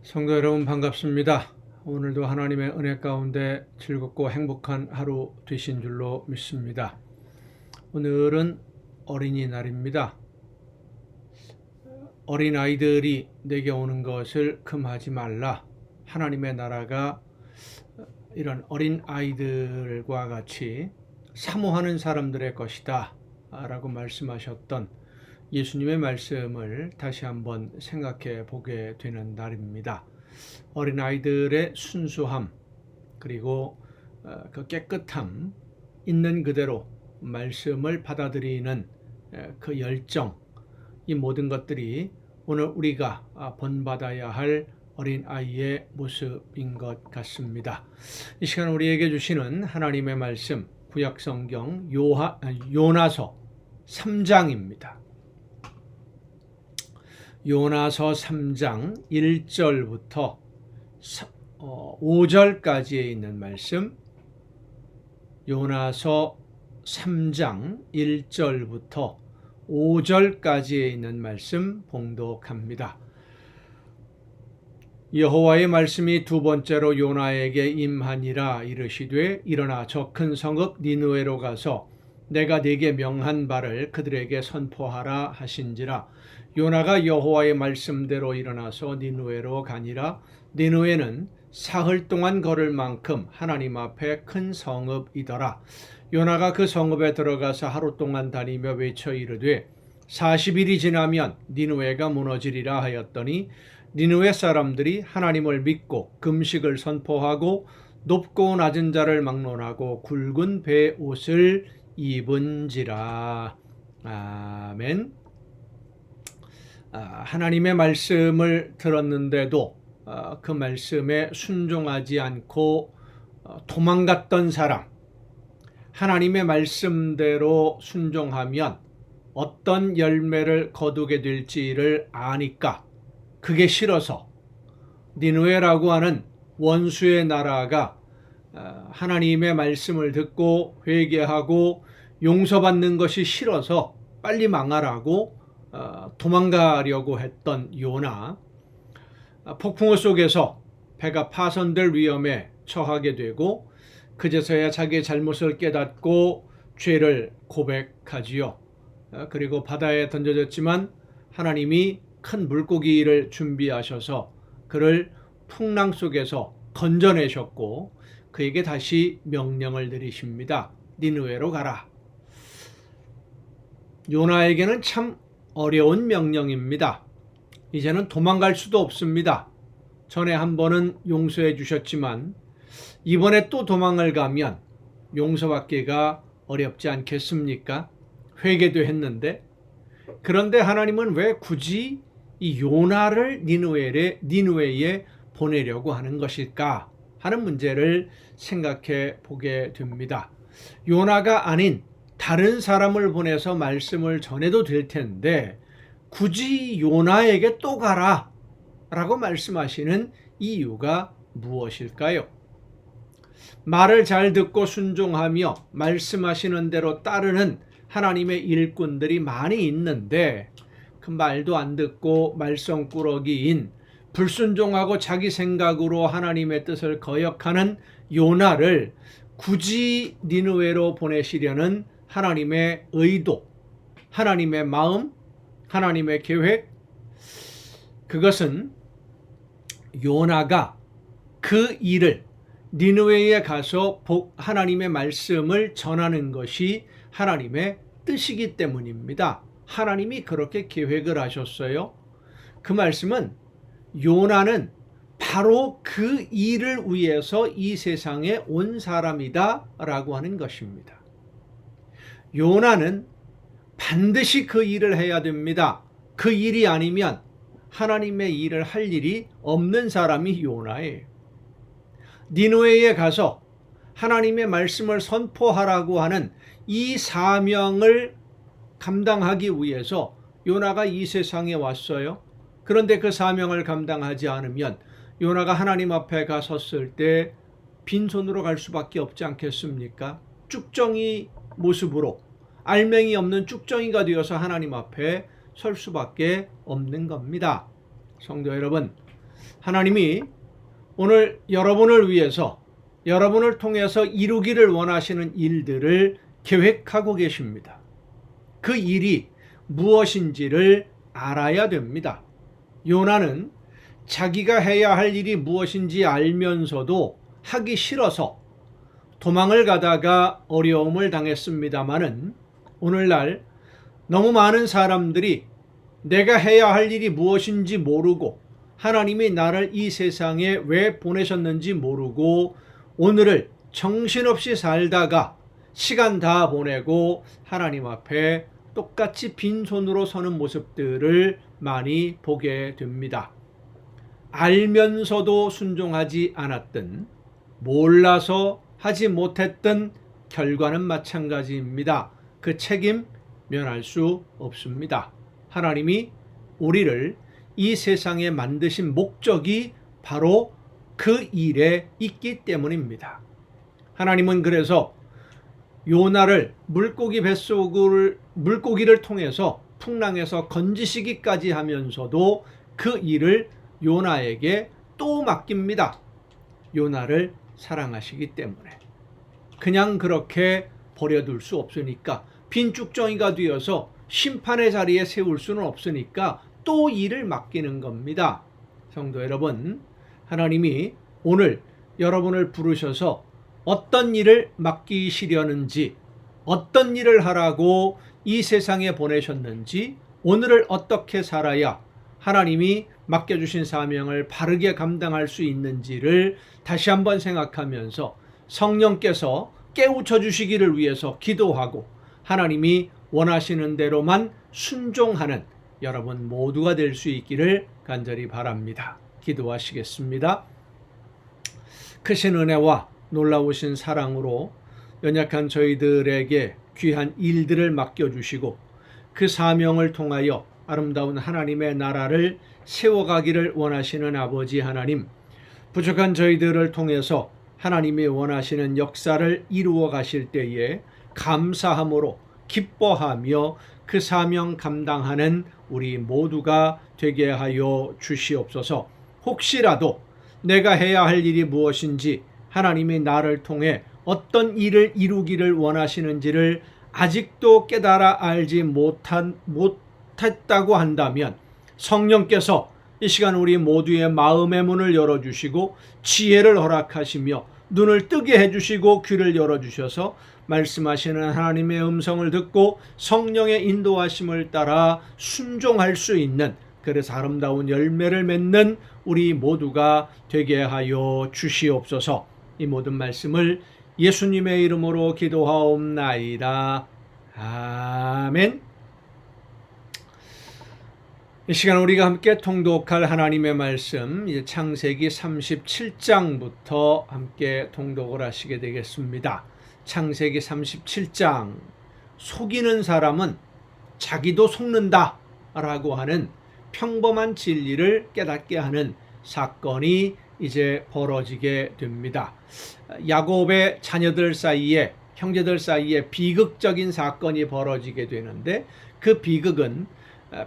성도 여러분 반갑습니다. 오늘도 하나님의 은혜 가운데 즐겁고 행복한 하루 되신 줄로 믿습니다. 오늘은 어린이날입니다. 어린아이들이 내게 오는 것을 금하지 말라. 하나님의 나라가 이런 어린아이들과 같이 사모하는 사람들의 것이다 라고 말씀하셨던 예수님의 말씀을 다시 한번 생각해 보게 되는 날입니다. 어린아이들의 순수함 그리고 그 깨끗함, 있는 그대로 말씀을 받아들이는 그 열정, 이 모든 것들이 오늘 우리가 본받아야 할 어린아이의 모습인 것 같습니다. 이 시간 우리에게 주시는 하나님의 말씀, 구약성경 요나서 3장입니다. 요나서 3장 1절부터 5절까지에 있는 말씀, 요나서 3장 1절부터 5절까지에 있는 말씀 봉독합니다. 여호와의 말씀이 두 번째로 요나에게 임하니라. 이르시되 일어나 저 큰 성읍 니느웨로 가서 내가 네게 명한 바를 그들에게 선포하라 하신지라. 요나가 여호와의 말씀대로 일어나서 니느웨로 가니라. 니느웨는 사흘 동안 걸을 만큼 하나님 앞에 큰 성읍이더라. 요나가 그 성읍에 들어가서 하루 동안 다니며 외쳐 이르되 40일이 지나면 니느웨가 무너지리라 하였더니 니느웨 사람들이 하나님을 믿고 금식을 선포하고 높고 낮은 자를 막론하고 굵은 배 옷을 입은지라. 아멘. 하나님의 말씀을 들었는데도 그 말씀에 순종하지 않고 도망갔던 사람, 하나님의 말씀대로 순종하면 어떤 열매를 거두게 될지를 아니까 그게 싫어서 니느웨라고 하는 원수의 나라가 하나님의 말씀을 듣고 회개하고 용서받는 것이 싫어서 빨리 망하라고 도망가려고 했던 요나, 폭풍우 속에서 배가 파손될 위험에 처하게 되고 그제서야 자기의 잘못을 깨닫고 죄를 고백하지요. 그리고 바다에 던져졌지만 하나님이 큰 물고기를 준비하셔서 그를 풍랑 속에서 건져내셨고 그에게 다시 명령을 내리십니다. 니느웨로 가라. 요나에게는 참 어려운 명령입니다. 이제는 도망갈 수도 없습니다. 전에 한 번은 용서해 주셨지만 이번에 또 도망을 가면 용서받기가 어렵지 않겠습니까? 회개도 했는데. 그런데 하나님은 왜 굳이 이 요나를 니느웨에 보내려고 하는 것일까 하는 문제를 생각해 보게 됩니다. 요나가 아닌 다른 사람을 보내서 말씀을 전해도 될 텐데 굳이 요나에게 또 가라 라고 말씀하시는 이유가 무엇일까요? 말을 잘 듣고 순종하며 말씀하시는 대로 따르는 하나님의 일꾼들이 많이 있는데 그 말도 안 듣고 말썽꾸러기인 불순종하고 자기 생각으로 하나님의 뜻을 거역하는 요나를 굳이 니느웨로 보내시려는 하나님의 의도, 하나님의 마음, 하나님의 계획, 그것은 요나가 그 일을 니느웨에 가서 하나님의 말씀을 전하는 것이 하나님의 뜻이기 때문입니다. 하나님이 그렇게 계획을 하셨어요. 그 말씀은 요나는 바로 그 일을 위해서 이 세상에 온 사람이다 라고 하는 것입니다. 요나는 반드시 그 일을 해야 됩니다. 그 일이 아니면 하나님의 일을 할 일이 없는 사람이 요나예요. 니느웨에 가서 하나님의 말씀을 선포하라고 하는 이 사명을 감당하기 위해서 요나가 이 세상에 왔어요. 그런데 그 사명을 감당하지 않으면 요나가 하나님 앞에 가섰을 때 빈손으로 갈 수밖에 없지 않겠습니까? 쭉정이 모습으로 알맹이 없는 쭉정이가 되어서 하나님 앞에 설 수밖에 없는 겁니다. 성도 여러분, 하나님이 오늘 여러분을 위해서 여러분을 통해서 이루기를 원하시는 일들을 계획하고 계십니다. 그 일이 무엇인지를 알아야 됩니다. 요나는 자기가 해야 할 일이 무엇인지 알면서도 하기 싫어서 도망을 가다가 어려움을 당했습니다마는 오늘날 너무 많은 사람들이 내가 해야 할 일이 무엇인지 모르고 하나님이 나를 이 세상에 왜 보내셨는지 모르고 오늘을 정신없이 살다가 시간 다 보내고 하나님 앞에 똑같이 빈손으로 서는 모습들을 많이 보게 됩니다. 알면서도 순종하지 않았든 몰라서 하지 못했던 결과는 마찬가지입니다. 그 책임 면할 수 없습니다. 하나님이 우리를 이 세상에 만드신 목적이 바로 그 일에 있기 때문입니다. 하나님은 그래서 요나를 물고기를 통해서 풍랑에서 건지시기까지 하면서도 그 일을 요나에게 또 맡깁니다. 요나를 사랑하시기 때문에. 그냥 그렇게 버려둘 수 없으니까, 빈죽정이가 되어서 심판의 자리에 세울 수는 없으니까 또 일을 맡기는 겁니다. 성도 여러분, 하나님이 오늘 여러분을 부르셔서 어떤 일을 맡기시려는지, 어떤 일을 하라고 이 세상에 보내셨는지, 오늘을 어떻게 살아야 하나님이 맡겨주신 사명을 바르게 감당할 수 있는지를 다시 한번 생각하면서 성령께서 깨우쳐 주시기를 위해서 기도하고 하나님이 원하시는 대로만 순종하는 여러분 모두가 될 수 있기를 간절히 바랍니다. 기도하시겠습니다. 크신 은혜와 놀라우신 사랑으로 연약한 저희들에게 귀한 일들을 맡겨주시고 그 사명을 통하여 아름다운 하나님의 나라를 세워가기를 원하시는 아버지 하나님, 부족한 저희들을 통해서 하나님이 원하시는 역사를 이루어 가실 때에 감사함으로 기뻐하며 그 사명 감당하는 우리 모두가 되게 하여 주시옵소서. 혹시라도 내가 해야 할 일이 무엇인지, 하나님이 나를 통해 어떤 일을 이루기를 원하시는지를 아직도 깨달아 알지 못했다고 한다면 성령께서 이 시간 우리 모두의 마음의 문을 열어주시고 지혜를 허락하시며 눈을 뜨게 해주시고 귀를 열어주셔서 말씀하시는 하나님의 음성을 듣고 성령의 인도하심을 따라 순종할 수 있는, 그래서 아름다운 열매를 맺는 우리 모두가 되게 하여 주시옵소서. 이 모든 말씀을 예수님의 이름으로 기도하옵나이다. 아멘. 이 시간 우리가 함께 통독할 하나님의 말씀, 이제 창세기 37장부터 함께 통독을 하시게 되겠습니다. 창세기 37장, 속이는 사람은 자기도 속는다 라고 하는 평범한 진리를 깨닫게 하는 사건이 이제 벌어지게 됩니다. 야곱의 자녀들 사이에, 형제들 사이에 비극적인 사건이 벌어지게 되는데 그 비극은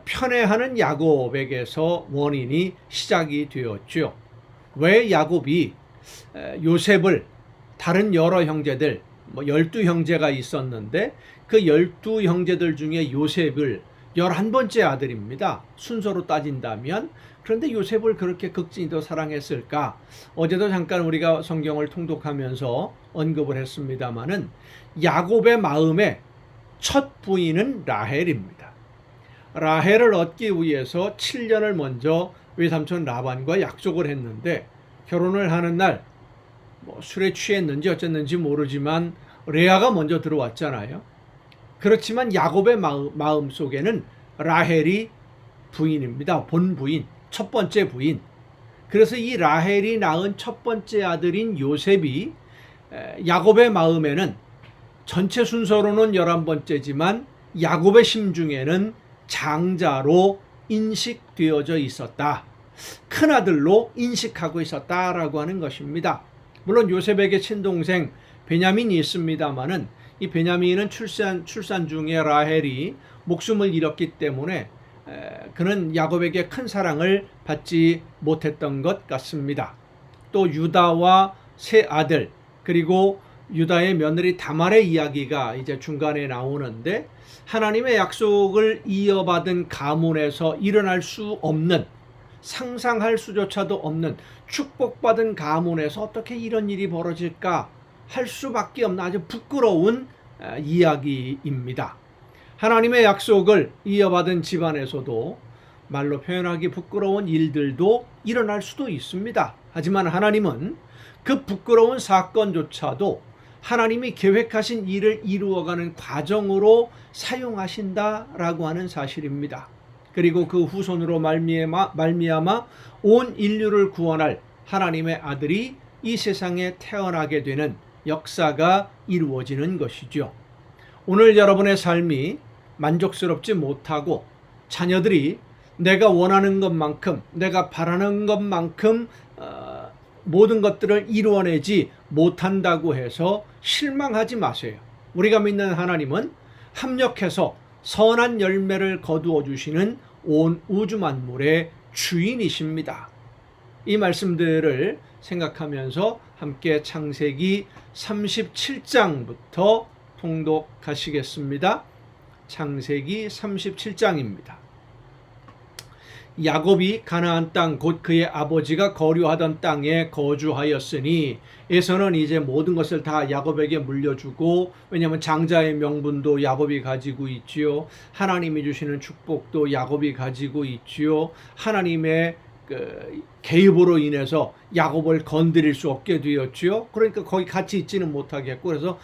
편애하는 야곱에게서 원인이 시작이 되었죠. 왜 야곱이 요셉을, 다른 여러 형제들, 12형제가 있었는데 그 12형제들 중에 요셉을 11번째 아들입니다. 순서로 따진다면. 그런데 요셉을 그렇게 극진히도 사랑했을까? 어제도 잠깐 우리가 성경을 통독하면서 언급을 했습니다마는 야곱의 마음의 첫 부인은 라헬입니다. 라헬을 얻기 위해서 7년을 먼저 외삼촌 라반과 약속을 했는데 결혼을 하는 날 술에 취했는지 어쨌는지 모르지만 레아가 먼저 들어왔잖아요. 그렇지만 야곱의 마음 속에는 라헬이 부인입니다. 본부인, 첫 번째 부인. 그래서 이 라헬이 낳은 첫 번째 아들인 요셉이 야곱의 마음에는 전체 순서로는 11번째지만 야곱의 심중에는 장자로 인식되어져 있었다. 큰아들로 인식하고 있었다라고 하는 것입니다. 물론 요셉에게 친동생 베냐민이 있습니다마는 이 베냐민은 출산 중에 라헬이 목숨을 잃었기 때문에 그는 야곱에게 큰 사랑을 받지 못했던 것 같습니다. 또 유다와 세 아들 그리고 유다의 며느리 다말의 이야기가 이제 중간에 나오는데 하나님의 약속을 이어받은 가문에서 일어날 수 없는, 상상할 수조차도 없는 축복받은 가문에서 어떻게 이런 일이 벌어질까 할 수밖에 없는 아주 부끄러운 이야기입니다. 하나님의 약속을 이어받은 집안에서도 말로 표현하기 부끄러운 일들도 일어날 수도 있습니다. 하지만 하나님은 그 부끄러운 사건조차도 하나님이 계획하신 일을 이루어가는 과정으로 사용하신다라고 하는 사실입니다. 그리고 그 후손으로 말미암아 온 인류를 구원할 하나님의 아들이 이 세상에 태어나게 되는 역사가 이루어지는 것이죠. 오늘 여러분의 삶이 만족스럽지 못하고 자녀들이 내가 원하는 것만큼, 내가 바라는 것만큼 모든 것들을 이루어내지 못한다고 해서 실망하지 마세요. 우리가 믿는 하나님은 합력해서 선한 열매를 거두어 주시는 온 우주 만물의 주인이십니다. 이 말씀들을 생각하면서 함께 창세기 37장부터 통독하시겠습니다. 창세기 37장입니다. 야곱이 가나안 땅 곧 그의 아버지가 거류하던 땅에 거주하였으니 에서는 이제 모든 것을 다 야곱에게 물려주고, 왜냐하면 장자의 명분도 야곱이 가지고 있지요. 하나님이 주시는 축복도 야곱이 가지고 있지요. 하나님의 개입으로 인해서 야곱을 건드릴 수 없게 되었지요. 그러니까 거기 같이 있지는 못하겠고, 그래서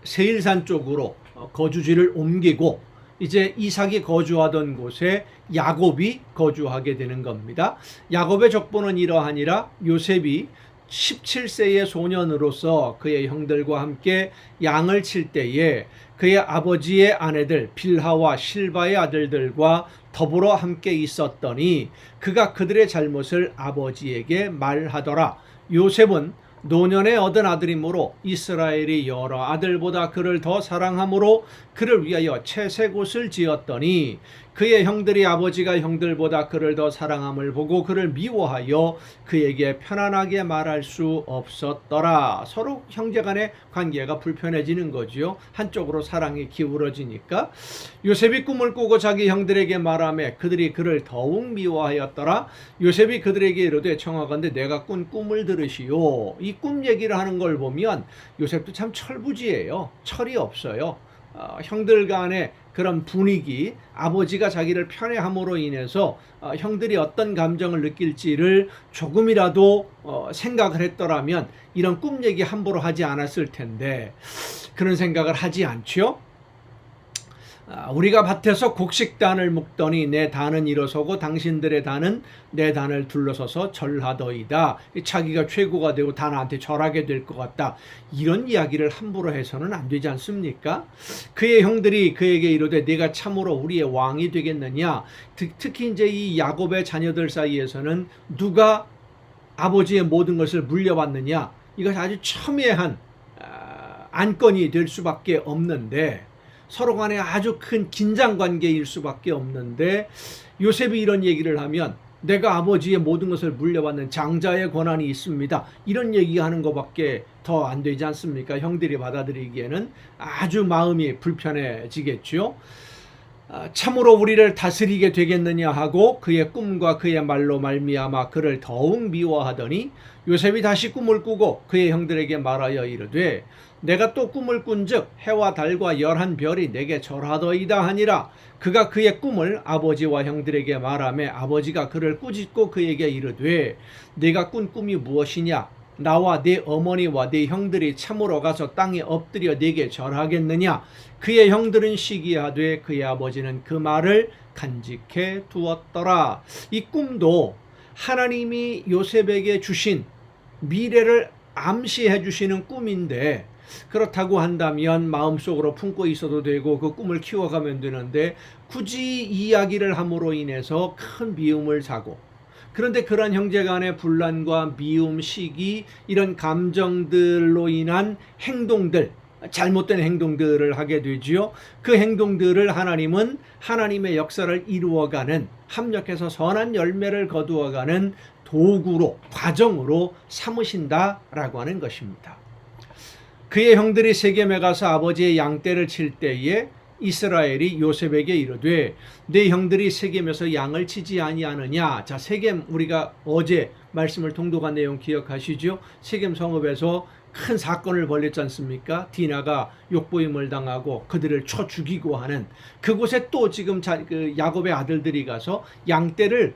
세일산 쪽으로 거주지를 옮기고 이제 이삭이 거주하던 곳에 야곱이 거주하게 되는 겁니다. 야곱의 족보는 이러하니라. 요셉이 17세의 소년으로서 그의 형들과 함께 양을 칠 때에 그의 아버지의 아내들 빌하와 실바의 아들들과 더불어 함께 있었더니 그가 그들의 잘못을 아버지에게 말하더라. 요셉은 노년에 얻은 아들이므로 이스라엘이 여러 아들보다 그를 더 사랑함으로 그를 위하여 채색 옷을 지었더니 그의 형들이 아버지가 형들보다 그를 더 사랑함을 보고 그를 미워하여 그에게 편안하게 말할 수 없었더라. 서로 형제간의 관계가 불편해지는 거지요. 한쪽으로 사랑이 기울어지니까. 요셉이 꿈을 꾸고 자기 형들에게 말하며 그들이 그를 더욱 미워하였더라. 요셉이 그들에게 이르되 청하건대 내가 꾼 꿈을 들으시오. 이 꿈 얘기를 하는 걸 보면 요셉도 참 철부지예요. 철이 없어요. 형들 간의 그런 분위기, 아버지가 자기를 편애함으로 인해서 형들이 어떤 감정을 느낄지를 조금이라도 생각을 했더라면 이런 꿈 얘기 함부로 하지 않았을 텐데 그런 생각을 하지 않죠. 우리가 밭에서 곡식단을 묶더니 내 단은 일어서고 당신들의 단은 내 단을 둘러서서 절하더이다. 자기가 최고가 되고 단한테 절하게 될 것 같다. 이런 이야기를 함부로 해서는 안 되지 않습니까? 그의 형들이 그에게 이르되 네가 참으로 우리의 왕이 되겠느냐. 특히 이제 이 야곱의 자녀들 사이에서는 누가 아버지의 모든 것을 물려받느냐. 이것이 아주 첨예한 안건이 될 수밖에 없는데 서로 간에 아주 큰 긴장 관계일 수밖에 없는데 요셉이 이런 얘기를 하면 내가 아버지의 모든 것을 물려받는 장자의 권한이 있습니다. 이런 얘기하는 것밖에 더 안 되지 않습니까? 형들이 받아들이기에는 아주 마음이 불편해지겠죠. 참으로 우리를 다스리게 되겠느냐 하고 그의 꿈과 그의 말로 말미암아 그를 더욱 미워하더니 요셉이 다시 꿈을 꾸고 그의 형들에게 말하여 이르되 내가 또 꿈을 꾼즉 해와 달과 11별이 내게 절하더이다 하니라. 그가 그의 꿈을 아버지와 형들에게 말하며 아버지가 그를 꾸짖고 그에게 이르되 네가 꾼 꿈이 무엇이냐. 나와 네 어머니와 네 형들이 참으로 가서 땅에 엎드려 네게 절하겠느냐. 그의 형들은 시기하되 그의 아버지는 그 말을 간직해 두었더라. 이 꿈도 하나님이 요셉에게 주신 미래를 암시해 주시는 꿈인데 그렇다고 한다면 마음속으로 품고 있어도 되고 그 꿈을 키워가면 되는데 굳이 이야기를 함으로 인해서 큰 미움을 사고, 그런데 그런 형제간의 분란과 미움, 시기 이런 감정들로 인한 행동들, 잘못된 행동들을 하게 되지요. 그 행동들을 하나님은 하나님의 역사를 이루어가는, 합력해서 선한 열매를 거두어가는 도구로, 과정으로 삼으신다라고 하는 것입니다. 그의 형들이 세겜에 가서 아버지의 양떼를 칠 때에 이스라엘이 요셉에게 이르되 내 형들이 세겜에서 양을 치지 아니하느냐. 자, 세겜, 우리가 어제 말씀을 통독한 내용 기억하시죠? 세겜 성읍에서 큰 사건을 벌였지 않습니까? 디나가 욕보임을 당하고 그들을 쳐 죽이고 하는 그곳에 또 지금 야곱의 아들들이 가서 양떼를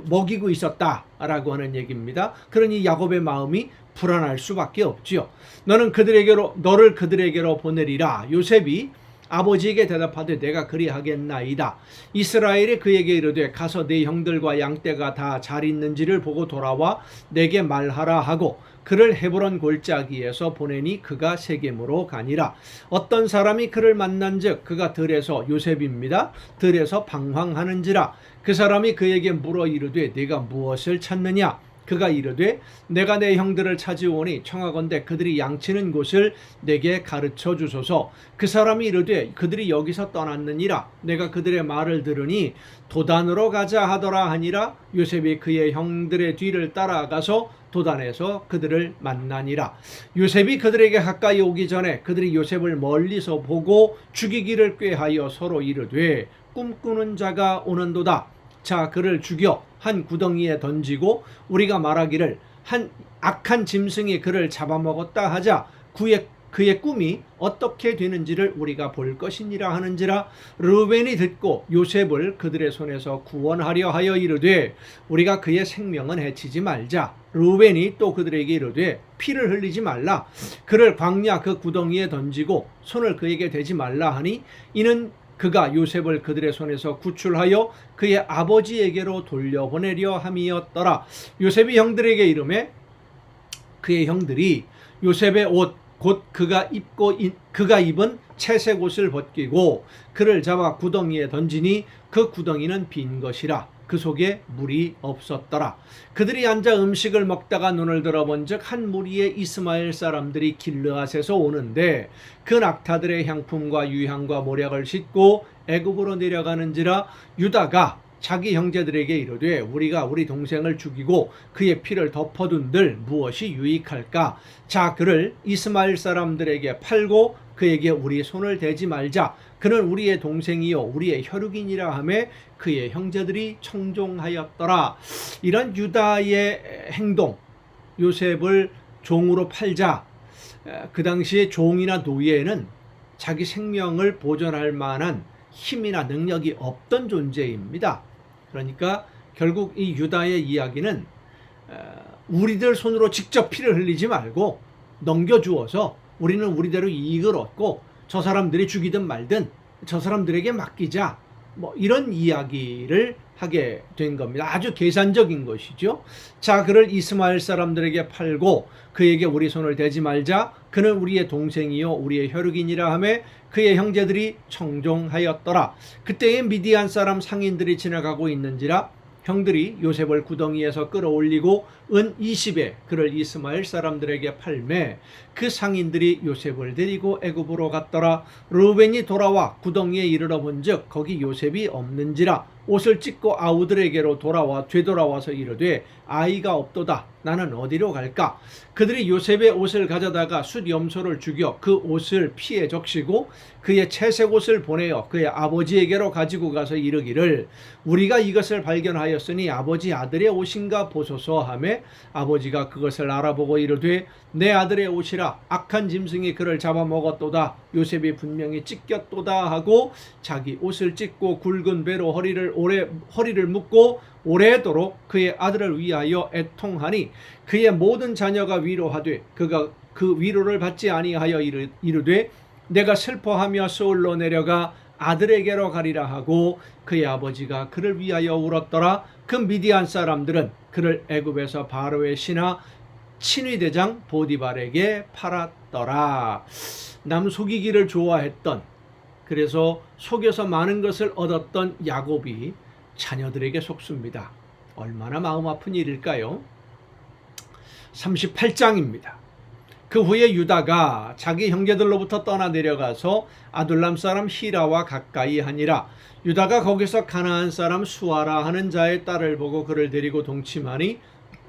먹이고 있었다라고 하는 얘기입니다. 그러니 야곱의 마음이 불안할 수밖에 없지요. 너를 그들에게로 보내리라. 요셉이 아버지에게 대답하되 내가 그리하겠나이다. 이스라엘이 그에게 이르되 가서 네 형들과 양떼가 다 잘 있는지를 보고 돌아와 내게 말하라 하고 그를 헤브론 골짜기에서 보내니 그가 세겜으로 가니라. 어떤 사람이 그를 만난즉 그가 들에서, 요셉입니다, 들에서 방황하는지라. 그 사람이 그에게 물어 이르되 네가 무엇을 찾느냐. 그가 이르되 내가 내 형들을 찾으오니 청하건대 그들이 양치는 곳을 내게 가르쳐 주소서. 그 사람이 이르되 그들이 여기서 떠났느니라. 내가 그들의 말을 들으니 도단으로 가자 하더라 하니라. 요셉이 그의 형들의 뒤를 따라가서 도단에서 그들을 만나니라. 요셉이 그들에게 가까이 오기 전에 그들이 요셉을 멀리서 보고 죽이기를 꾀하여 서로 이르되 꿈꾸는 자가 오는도다. 자, 그를 죽여 한 구덩이에 던지고 우리가 말하기를 한 악한 짐승이 그를 잡아먹었다 하자. 그의 꿈이 어떻게 되는지를 우리가 볼 것이니라 하는지라. 르우벤이 듣고 요셉을 그들의 손에서 구원하려 하여 이르되 우리가 그의 생명은 해치지 말자. 르우벤이 또 그들에게 이르되 피를 흘리지 말라. 그를 광야 그 구덩이에 던지고 손을 그에게 대지 말라 하니 이는 그가 요셉을 그들의 손에서 구출하여 그의 아버지에게로 돌려보내려 함이었더라. 요셉이 형들에게 이르매 그의 형들이 요셉의 옷 곧 그가 입은 채색 옷을 벗기고 그를 잡아 구덩이에 던지니 그 구덩이는 빈 것이라. 그 속에 물이 없었더라. 그들이 앉아 음식을 먹다가 눈을 들어본즉 한 무리의 이스마엘 사람들이 길르앗에서 오는데 그 낙타들의 향품과 유향과 모략을 싣고 애굽으로 내려가는지라. 유다가 자기 형제들에게 이르되 우리가 우리 동생을 죽이고 그의 피를 덮어둔들 무엇이 유익할까. 자, 그를 이스마엘 사람들에게 팔고 그에게 우리 손을 대지 말자. 그는 우리의 동생이요 우리의 혈육이니라 하매 그의 형제들이 청종하였더라. 이런 유다의 행동, 요셉을 종으로 팔자. 그 당시에 종이나 노예는 자기 생명을 보존할 만한 힘이나 능력이 없던 존재입니다. 그러니까 결국 이 유다의 이야기는 우리들 손으로 직접 피를 흘리지 말고 넘겨주어서 우리는 우리대로 이익을 얻고 저 사람들이 죽이든 말든 저 사람들에게 맡기자, 뭐 이런 이야기를 하게 된 겁니다. 아주 계산적인 것이죠. 자, 그를 이스마엘 사람들에게 팔고 그에게 우리 손을 대지 말자. 그는 우리의 동생이요 우리의 혈육이니라 하매 그의 형제들이 청종하였더라. 그때에 미디안 사람 상인들이 지나가고 있는지라. 형들이 요셉을 구덩이에서 끌어올리고 은 20에 그를 이스마엘 사람들에게 팔매 그 상인들이 요셉을 데리고 애굽으로 갔더라. 르우벤이 돌아와 구덩이에 이르러 본즉 거기 요셉이 없는지라. 옷을 찢고 아우들에게로 되돌아와서 이르되 아이가 없도다. 나는 어디로 갈까. 그들이 요셉의 옷을 가져다가 숫 염소를 죽여 그 옷을 피에 적시고 그의 채색 옷을 보내어 그의 아버지에게로 가지고 가서 이르기를 우리가 이것을 발견하였으니 아버지 아들의 옷인가 보소서 하매 아버지가 그것을 알아보고 이르되 내 아들의 옷이라. 악한 짐승이 그를 잡아먹었도다. 요셉이 분명히 찢겼도다 하고 자기 옷을 찢고 굵은 배로 허리를 묶고 오래도록 그의 아들을 위하여 애통하니 그의 모든 자녀가 위로하되 그가 그 위로를 받지 아니하여 이르되 내가 슬퍼하며 서울로 내려가 아들에게로 가리라 하고 그의 아버지가 그를 위하여 울었더라. 그 미디안 사람들은 그를 애굽에서 바로의 신하 친위대장 보디발에게 팔았더라. 남 속이기를 좋아했던, 그래서 속여서 많은 것을 얻었던 야곱이 자녀들에게 속습니다. 얼마나 마음 아픈 일일까요? 38장입니다. 그 후에 유다가 자기 형제들로부터 떠나 내려가서 아둘람 사람 히라와 가까이 하니라. 유다가 거기서 가나안 사람 수아라 하는 자의 딸을 보고 그를 데리고 동침하니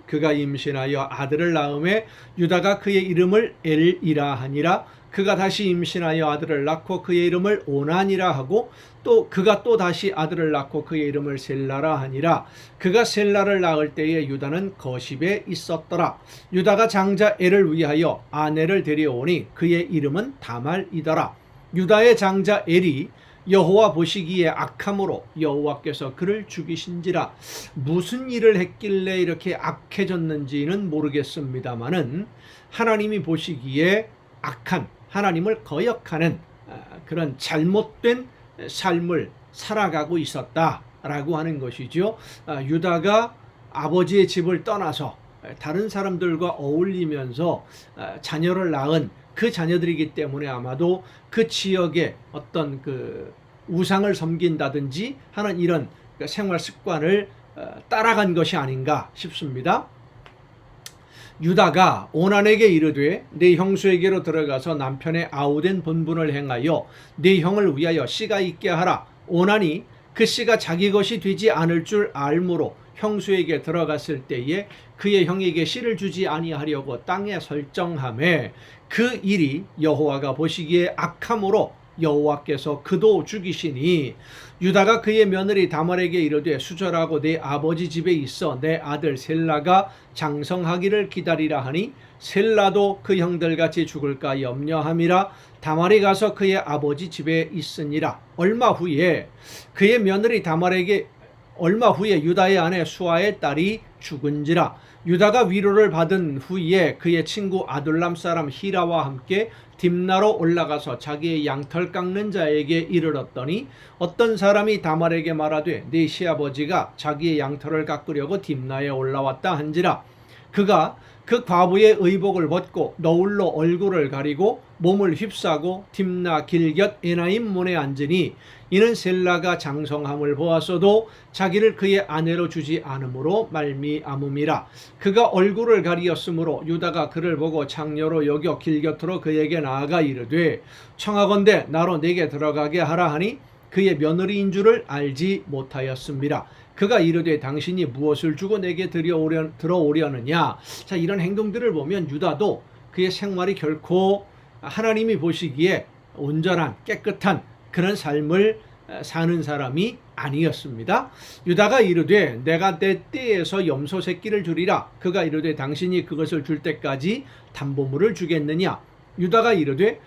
그가 임신하여 아들을 낳음에 유다가 그의 이름을 엘이라 하니라. 그가 다시 임신하여 아들을 낳고 그의 이름을 오난이라 하고 또 그가 또 다시 아들을 낳고 그의 이름을 셀라라 하니라. 그가 셀라를 낳을 때에 유다는 거십에 있었더라. 유다가 장자 엘을 위하여 아내를 데려오니 그의 이름은 다말이더라. 유다의 장자 엘이 여호와 보시기에 악함으로 여호와께서 그를 죽이신지라. 무슨 일을 했길래 이렇게 악해졌는지는 모르겠습니다마는 하나님이 보시기에 악한, 하나님을 거역하는 그런 잘못된 삶을 살아가고 있었다라고 하는 것이죠. 유다가 아버지의 집을 떠나서 다른 사람들과 어울리면서 자녀를 낳은 그 자녀들이기 때문에 아마도 그 지역의 어떤 그 우상을 섬긴다든지 하는 이런 생활 습관을 따라간 것이 아닌가 싶습니다. 유다가 오난에게 이르되 네 형수에게로 들어가서 남편의 아우된 본분을 행하여 네 형을 위하여 씨가 있게 하라. 오난이 그 씨가 자기 것이 되지 않을 줄 알므로 형수에게 들어갔을 때에 그의 형에게 씨를 주지 아니하려고 땅에 설정하매 그 일이 여호와가 보시기에 악함으로 여호와께서 그도 죽이시니 유다가 그의 며느리 다말에게 이르되 수절하고 내 아버지 집에 있어 내 아들 셀라가 장성하기를 기다리라 하니 셀라도 그 형들같이 죽을까 염려함이라. 다말이 가서 그의 아버지 집에 있으니라. 얼마 후에 유다의 아내 수아의 딸이 죽은지라. 유다가 위로를 받은 후에 그의 친구 아둘람 사람 히라와 함께 딥나로 올라가서 자기의 양털 깎는 자에게 이르렀더니 어떤 사람이 다말에게 말하되 네 시아버지가 자기의 양털을 깎으려고 딥나에 올라왔다 한지라. 그가 그 과부의 의복을 벗고 너울로 얼굴을 가리고 몸을 휩싸고 딥나 길곁 에나임 문에 앉으니 이는 셀라가 장성함을 보았어도 자기를 그의 아내로 주지 않음으로 말미암음이라. 그가 얼굴을 가리었으므로 유다가 그를 보고 창녀로 여겨 길곁으로 그에게 나아가 이르되 청하건대 나로 내게 들어가게 하라 하니 그의 며느리인 줄을 알지 못하였습니다. 그가 이르되 당신이 무엇을 주고 내게 들어오려느냐. 자, 이런 행동들을 보면 유다도 그의 생활이 결코 하나님이 보시기에 온전한 깨끗한 그런 삶을 사는 사람이 아니었습니다. 유다가 이르되 내가 내 떼에서 염소 새끼를 주리라. 그가 이르되 당신이 그것을 줄 때까지 담보물을 주겠느냐. 유다가 이르되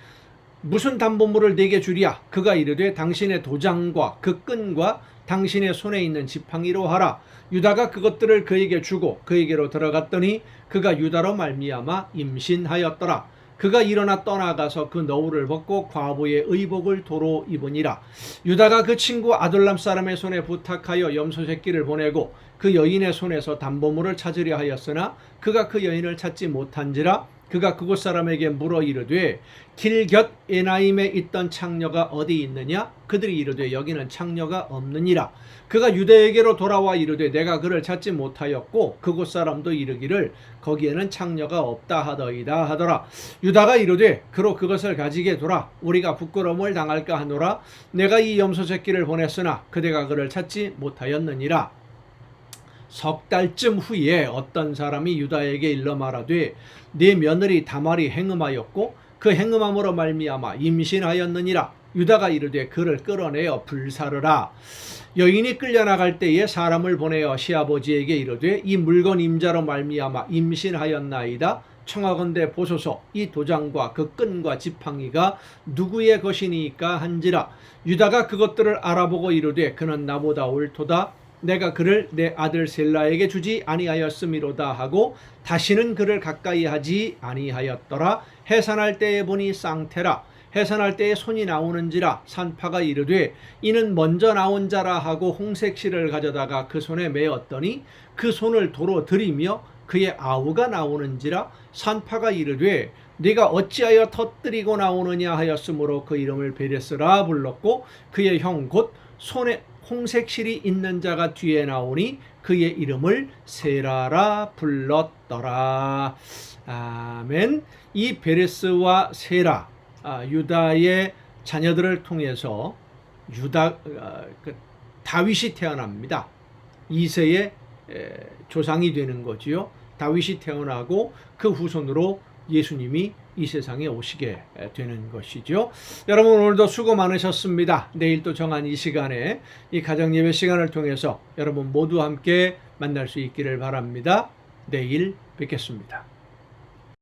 무슨 담보물을 내게 주랴. 그가 이르되 당신의 도장과 그 끈과 당신의 손에 있는 지팡이로 하라. 유다가 그것들을 그에게 주고 그에게로 들어갔더니 그가 유다로 말미암아 임신하였더라. 그가 일어나 떠나가서 그 너울을 벗고 과부의 의복을 도로 입으니라. 유다가 그 친구 아둘람 사람의 손에 부탁하여 염소 새끼를 보내고 그 여인의 손에서 담보물을 찾으려 하였으나 그가 그 여인을 찾지 못한지라. 그가 그곳 사람에게 물어 이르되 길곁 에나임에 있던 창녀가 어디 있느냐. 그들이 이르되 여기는 창녀가 없느니라. 그가 유다에게로 돌아와 이르되 내가 그를 찾지 못하였고 그곳 사람도 이르기를 거기에는 창녀가 없다 하더이다 하더라. 유다가 이르되 그로 그것을 가지게 두라. 우리가 부끄러움을 당할까 하노라. 내가 이 염소 새끼를 보냈으나 그대가 그를 찾지 못하였느니라. 석 달쯤 후에 어떤 사람이 유다에게 일러 말하되 네 며느리 다말이 행음하였고 그 행음함으로 말미암아 임신하였느니라. 유다가 이르되 그를 끌어내어 불사르라. 여인이 끌려나갈 때에 사람을 보내어 시아버지에게 이르되 이 물건 임자로 말미암아 임신하였나이다. 청하건대 보소서 이 도장과 그 끈과 지팡이가 누구의 것이니까 한지라. 유다가 그것들을 알아보고 이르되 그는 나보다 옳도다. 내가 그를 내 아들 셀라에게 주지 아니하였음이로다 하고 다시는 그를 가까이 하지 아니하였더라. 해산할 때에 보니 쌍태라. 해산할 때에 손이 나오는지라. 산파가 이르되 이는 먼저 나온 자라 하고 홍색 실을 가져다가 그 손에 메었더니 그 손을 도로 들이며 그의 아우가 나오는지라. 산파가 이르되 네가 어찌하여 터뜨리고 나오느냐 하였으므로 그 이름을 베레스라 불렀고 그의 형 곧 손에 홍색 실이 있는 자가 뒤에 나오니 그의 이름을 세라라 불렀더라. 아멘. 이 베레스와 세라, 유다의 자녀들을 통해서 다윗이 태어납니다. 2세의 조상이 되는 거지요. 다윗이 태어나고 그 후손으로 예수님이 이 세상에 오시게 되는 것이죠. 여러분, 오늘도 수고 많으셨습니다. 내일 또 정한 이 시간에 이 가정예배 시간을 통해서 여러분 모두 함께 만날 수 있기를 바랍니다. 내일 뵙겠습니다.